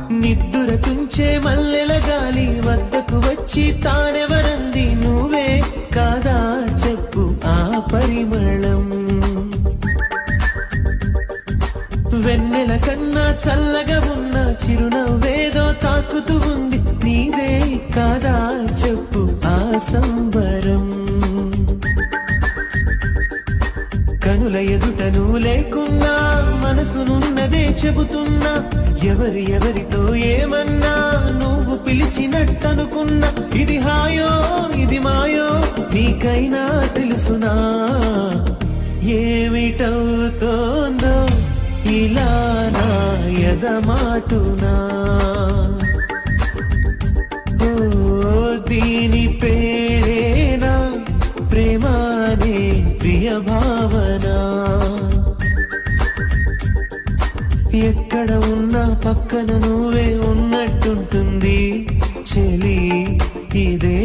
నిద్దుర తుంచే మల్లెల గాలి వద్దకు వచ్చి తానెవరంది నువ్వే కాదా చెప్పు ఆ పరిమళం వెన్నెల కన్నా చల్లగా ఉన్న చిరునవ్వేదో తాకుతూ ఉంది నీదే కాదా చెప్పు ఆ సంబరం కనుల ఎదుట నువ్వు లేకున్నా మనసునున్నదే చెబుతున్నా ఎవరితో ఏమన్నా నువ్వు పిలిచినట్టనుకున్నా ఇది హాయో ఇది మాయో నీకైనా తెలుసునా ఏమిటవుతోందో ఇలా నా ఎదమాటునా దీని పేరేనా ప్రేమానే ప్రియ భావన ఎక్కడ ఉన్నా పక్కన నువ్వే ఉన్నట్టుంటుంది చెలి ఇదే